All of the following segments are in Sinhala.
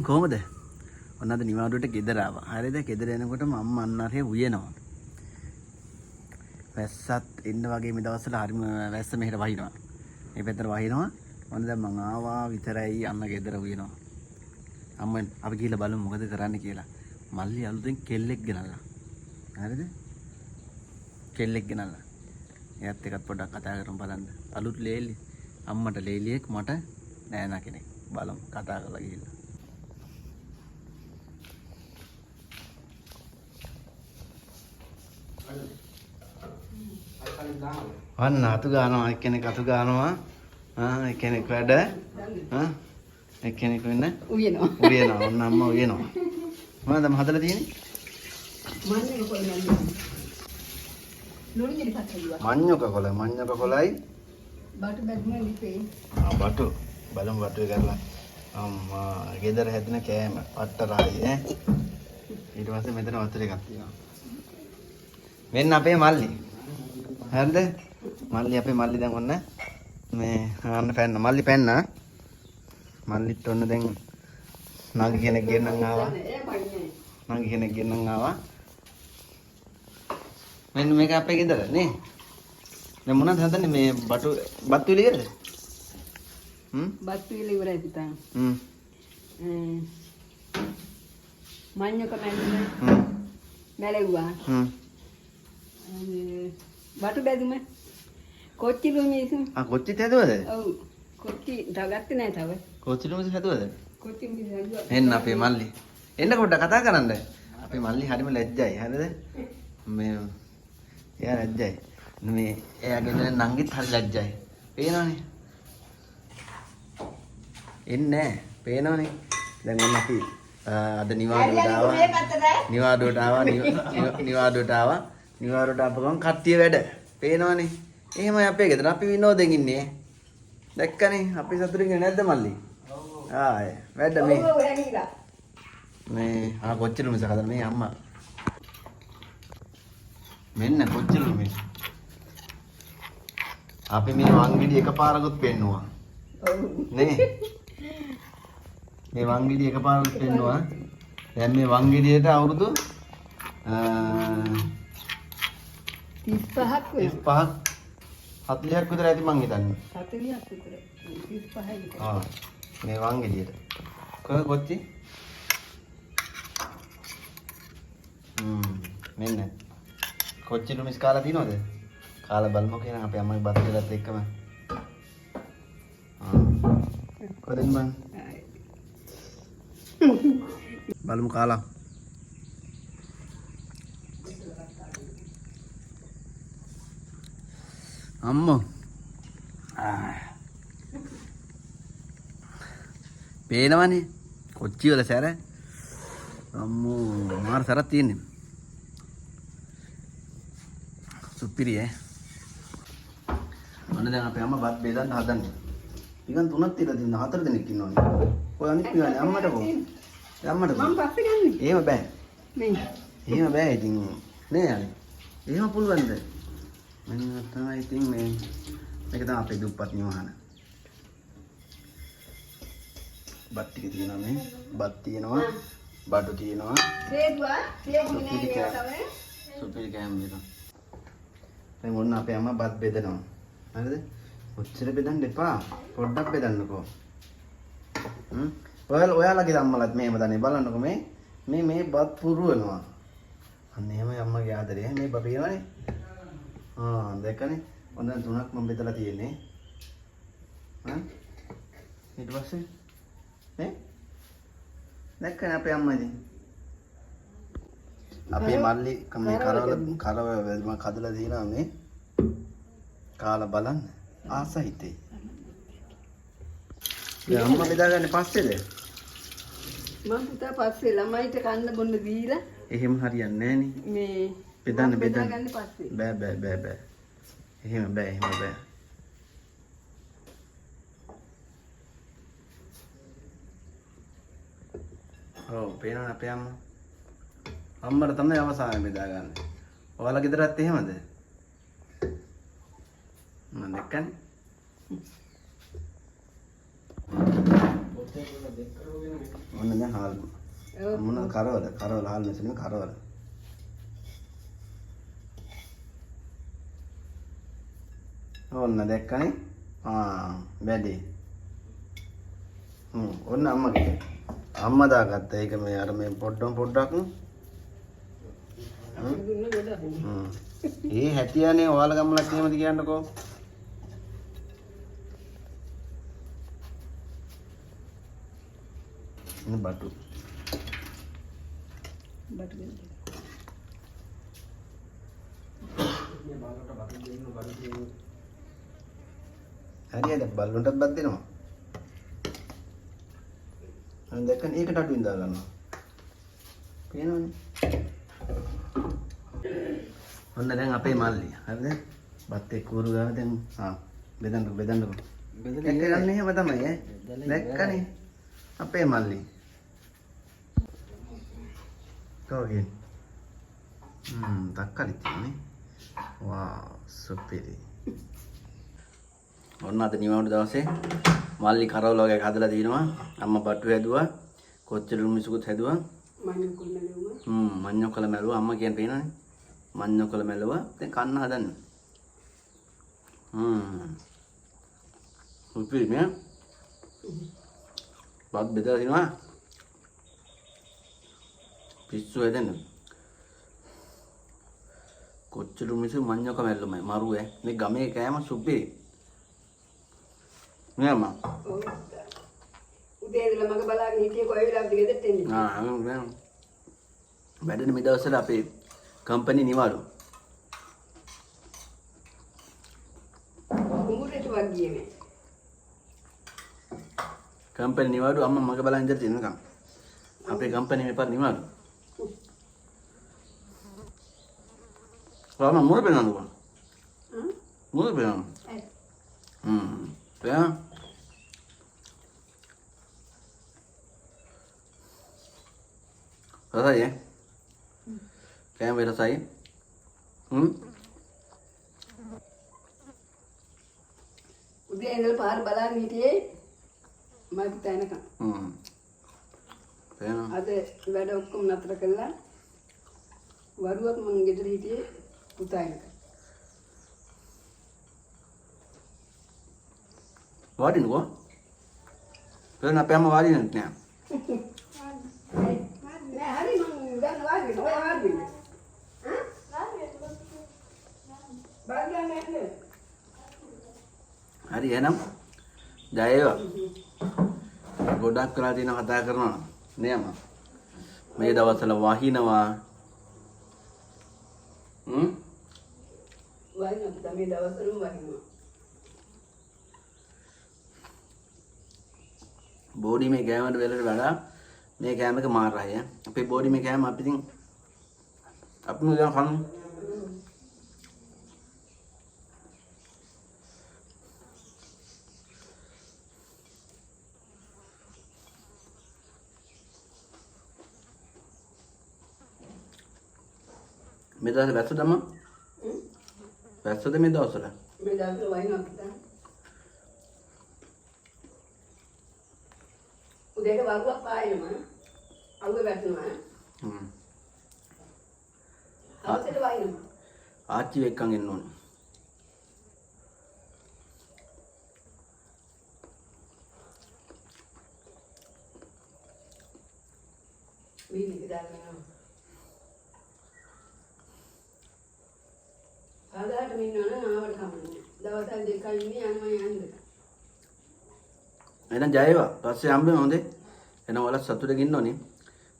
කොහමද? ඔන්න අද නිවාඩුවට ගෙදර ආවා. හරිද? ගෙදර එනකොටම අම්මා අන්නරේ උයනවා. වැස්සත් එන්න වගේ මේ දවස්වල හරිම වැස්ස මෙහෙට වහිනවා. මේ පැත්තට වහිනවා. ඔන්න දැන් මං ආවා විතරයි අන්න ගෙදර උයනවා. අම්මෙන් අපි ගිහලා බලමු මොකද කරන්න කියලා. මල්ලි අලුතෙන් කෙල්ලෙක් ගෙනල්ලා. හරිද? කෙල්ලෙක් ගෙනල්ලා. එයාත් එක්කත් පොඩ්ඩක් කතා කරමු බලන්න. අලුත් ලේලි. අම්මට ලේලියෙක් මට නෑනා කෙනෙක්. බලමු කතා කරලා ගිහලා. අන්න අතු ගන්නවා එක්කෙනෙක් අතු ගන්නවා එක්කෙනෙක් වැඩ එක්කෙනෙක් වෙන්න උයනවා ඔන්න අම්මා උයනවා මොනවද මම හදලා තියෙන්නේ මඤ්ඤොක කොළයි බටු බැදුම ලිපේ බටු බලමු බටු කරලා අම්මා ගෙදර හැදෙන කෑම පට්ටරායි ඊට පස්සේ මෙතන වතුර එකක් තියෙනවා මෙන්න අපේ මල්ලි හරිද මල්ලි අපේ මල්ලි දැන් ඔන්න මේ ආන්න පැන්න මල්ලි පැන්න මල්ලිත් ඔන්න දැන් නංගි කෙනෙක් ගෙන්නන් ආවා මෙන්න මේක අපේ ගෙදර නේ දැන් මොනවද හදන්නේ මේ බත් විලියද බත් විලි ඉවරයි පුතා මඤ්ඤොක මැලෙව්වා බටු බැදුම කොච්චි ලුමිසු කොච්චිත් හැදුවද ඔව් කොච්චි දාගත්තේ නැහැ තව කොච්චි ලුමිස හැදුවද කොච්චි මිස හැදුවා එන්න අපේ මල්ලි එන්න පොඩ්ඩක් කතා කරන්න අපේ මල්ලි හරිම ලැජ්ජයි හරිද මේ එයා ලැජ්ජයි මේ එයාගේ නංගිත් හරි ලැජ්ජයි පේනවනේ එන්නේ පේනවනේ දැන් ඔන්න අපි අද නිවාඩුවට ආපු ගමන් කට්ටිය වැඩ පේනවනේ එහෙමයි අපේ ගෙදර අපි විනෝදෙන් ඉන්නේ දැක්කනේ අපි සතුටින් නැද්ද මල්ලි ආයේ වැඩ මේ කොච්චර මිස හදන මේ අම්මා මෙන්න කොච්චර මිස අපි මේ වංගිඩි එකපාරකට පෙන්නුවා නේ මේ වංගිඩි එකපාරකට පෙන්නුවා දැන් මේ වංගිඩියට අවුරුදු 35ක් 40ක් විතර ඇති මං හිතන්නේ 40ක් විතර 35යි මේ වංගෙඩියට කොච්චි මෙන්න කොච්චි ලුමිස් කාලා තියනවද කාලා බලමුකෝ එහෙනම් අපේ අම්මගේ බත් දෙලත් එක්කම කොහෙන්ද මං බලමු කාලා අම්මෝ පේනවනේ කොච්චි වල සැර අම්මෝ මාර සැරක් තියෙන්නේ සුපිරි ඔන්න දැන් අපේ අම්මා බත් බෙදන්න හදන්නේ නිකන් 3ක් තියලා දින්න 4 දෙනෙක් ඉන්නවනේ ඔය අනිත් පියානේ අම්මට කො මම පස්සේ ගන්නේ එහෙම බෑ නේ එහෙම බෑ ඉතින් නේ අනේ එහෙම පුළුවන්ද මෙන්න තමයි ඉතින් මේක තමයි අපේ දුප්පත් නිවහන. බත් ටික තියෙනවා මේ. බත් තියෙනවා. බඩු තියෙනවා. සුපිරි කෑම දෙනවා. දැන් ඔන්න අපේ අම්මා බත් බෙදනවා. හරිද? ඔච්චර බෙදන්න එපා. පොඩ්ඩක් බෙදන්නකෝ. ඔයාලගේ අම්මලාත් මේව දන්නේ බලන්නකෝ මේ බත් පුරවනවා. අන්න එහෙමයි අම්මගේ ආදරය. මේ බත් පේනවනේ. දැක්කනේ ඔන්න 3ක් මම බෙදලා තියෙන්නේ ඊට පස්සේ නේ දැක්කනේ අපේ අම්මා ඉතින් අපේ මල්ලි මේ කරවල මම කදලා දිනවා මේ කාලා බලන්න ආසහිතේ දැන් අම්මා බෙදාගන්නේ පස්සේද මම පුතා පස්සේ ළමයිට කන්න බොන්න දීලා එහෙම හරියන්නේ නැහැ නේ මේ බෙදන්න පස්සේ බෑ එහෙම බෑ ඔව් පේනවනේ අපේ අම්මට තමයි අවසානයේ බෙදාගන්නේ ඔයාලා ගෙදරත් එහෙමද මම දැක්කනේ ඔන්න දැන් හාල්. මොන කරවල හාල් නැසෙන කරවල. ඔන්න දැක්කනේ. වැඩි. ඔන්න අම්මගේ. අම්මා දාගත්තා. ඒක මේ අර මේ පොඩ්ඩක්. ඒ හැටියනේ ඔයාලා ගම්මලක් එහෙමද කියන්නකෝ. බටු හරියට බල්ලුන්ටත් බත් දෙනවා. මම දැක්කනේ ඒකට අඩු වින්දා ගන්නවා. පේනවනේ. ඔන්න දැන් අපේ මල්ලි. හරිද? බත් එක්ක කුරු ගාව දැන් බෙදන්නකො. බෙදන්නේ එහෙම තමයි ඈ. දැක්කනේ. අපේ මල්ලි. තෝගෙන්. තක්කලි තියන්නේ. වා සුපිරි. ඔන්න අද නිවවුණු දවසේ මල්ලි කරවල වගේ හදලා දිනවා. අම්මා බටු හැදුවා. කොච්චර මිසුකුත් හැදුවා. මඤ්ඤොකල මැලුවා. අම්මා කියන පේනනේ. මඤ්ඤොකල මැලුවා. දැන් කන්න හදන්නේ. සුපිරි නේ. බත් බෙදලා දිනවා. පිස්සු හැදෙන්න. කොච්චර මිසු මඤ්ඤොක මැල්ලුමයි මරුවේ. මේ ගමේ කෑම සුපිරි. නෑ අම්මා. උදේ ඉඳලා මග බලාගෙන හිටියේ කොයි වෙලාවද ගෙදරට එන්නේ? වැඩන මේ දවස්වල අපේ කම්පැනි නිවාඩු. කුඹුරට වගියේ මේ. කම්පැනි නිවාඩු අම්මා මග බලන් ඉඳලා තියෙනකම්. අපේ කම්පැනි මේ පාර නිවාඩු. අම්මා මොන බෙනනද? මොන බෙනන? බෙන. රසයි ඈ. කෑම රසයි. උදේ ඉඳලා පාර බලාගෙන හිටියේ මම පුතා එනකම්. අද වැඩ ඔක්කොම නතර කළා. වරුවක් මම ගෙදර හිටියේ පුතා එනකම්. වාඩිනකෝ. පෙරණ අපේ අම්මා වාඩිනේ නැහැ. හරි මම දැන් වාඩි වෙනවා. ඔය වාඩි වෙන්න. හරි එහෙනම් ජය වේවා. ගොඩක් කරලා තියෙන කතා කරනවා නේ අම්මා. මේ දවස්වල වහිනවා. වහිනවා මේ දවස්වලම වහිනවා. බෝඩි මේ කෑමට වෙලට වඩා මේ කෑම එක මාරයි ඈ. අපේ බෝඩි මේ කෑම අපි ඉතින් අපි නෝ කන්න. මේ දවස්වල වැස්සද අම්මා? වැස්සද මේ දවස්වල? මේ දවස්වල වහිනවා පුතා. උදේට වරුවක් පායනවා. අවුව වැටෙනවා. අවුවට වහිනවා. ආච්චි එක්කන් එන්න ඕනේ. වීලි දානවා. ආදාට මින්නවනම් ආවට කමන්නේ. දවස් දෙකයි ඉන්නේ යන්නේ. එහෙනම් ජය වේවා. පස්සේ හම්බෙමු හොඳේ. එහෙනම් ඔයාලා සතුටින් ඉන්න ඕනේ.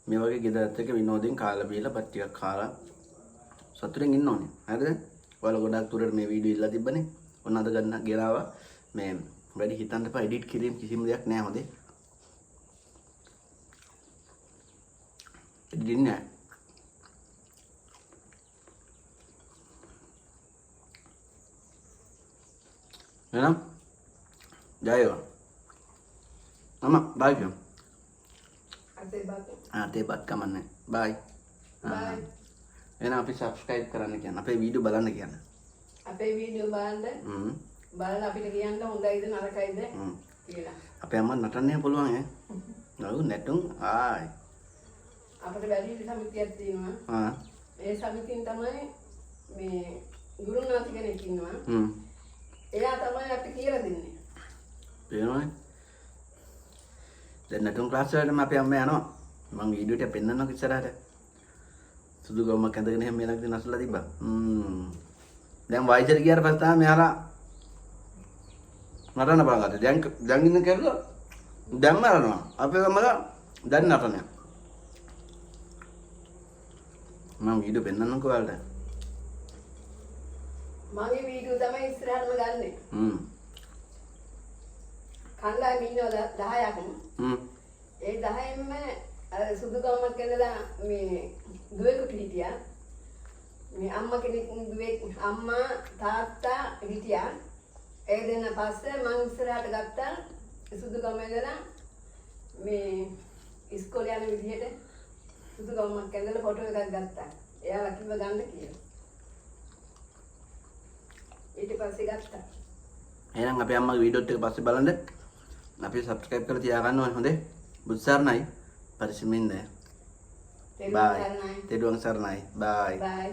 මේ වගේ ගෙදරත් එක්ක විනෝදෙන් කාලා බීලා පත් ටිකක් කාලා සතුටින් ඉන්න ඕනේ. හරිද? ඔයාලා ගොඩක් දුරට මේ වීඩියෝ ඉල්ලලා තිබ්බනේ. ඔන්න අද ගන්න ගෙනාවා. මේ වැඩි හිතන්න එපා එඩිට් කිරීම කිසිම දෙයක් නෑ හොඳේ. එඩිට් නෑ. එහෙනම් ජය වේවා. Mama, bye කියමු. අතේ බත් කමන්නේ. bye. bye. එහෙනම් අපි subscribe කරන්න කියන්න. අපේ වීඩියෝ බලන්න කියන්න. අපේ වීඩියෝ බලන්න. බලලා අපිට කියන්න හොඳයිද නරකයිද කියලා. අපේ අම්මා නටන්න පුළුවන් ඈ. නෝ නැටුම් ආයි. අපිට වැඩි සමිතියක් තියෙනවා. ඒ සමිතියෙන් තමයි මේ ගුරුනාථ කෙනෙක් ඉන්නවා. එයා තමයි අපි කියලා දෙන්නේ. පේනවනේ. දැන් නැටුම් ක්ලාස් වලටම අපේ අම්මා යනවා. මම වීඩියෝ එක පෙන්නන්නකො ඉස්සරහට. සුදු ගොම්මක් ඇඳගෙන එහෙම මෙලක් දෙන අසලා තිබ්බා. දැන් වයිසර් ගියාට පස්සේ තමයි මෙයාලා නටන්න පටන් ගත්තේ. දැන් ඉන්න කෙල්ලෝ දැන් නටනවා. අපේ අම්මලා දැන් නටනවා. මම වීඩියෝ පෙන්නන්නකො ඔයාලට. මගේ වීඩියෝ තමයි ඉස්සරහටම ගන්නෙ. කණ්ඩායම ඉන්නවා 10ක්. ඒ 10න්ම අර සුදු ගමක් ඇඳලා මේ දුවෙකුට හිටියා. මේ අම්මා කෙනෙක් දුවෙක් අම්මා තාත්තා හිටියා. ඒ දෙන්න පස්සේ මං ඉස්සරහට ගත්තා සුදු ගම ඇඳලා මේ ඉස්කෝලේ යන විදිහට සුදු ගමක් ඇඳලා ෆොටෝ එකක් ගත්තා. එයාලා කිව්ව ගන්න කියලා. ඊට පස්සේ ගත්තා. එහෙනම් අපේ අම්මගේ වීඩියෝ එක පස්සේ බලන්න. අපි subscribe කරලා තියාගන්න ඕනේ හොඳේ. බුදු සරණයි. පරිස්සමින් ඉන්න. බයි. තෙරුවන් සරණයි. බයි. බයි.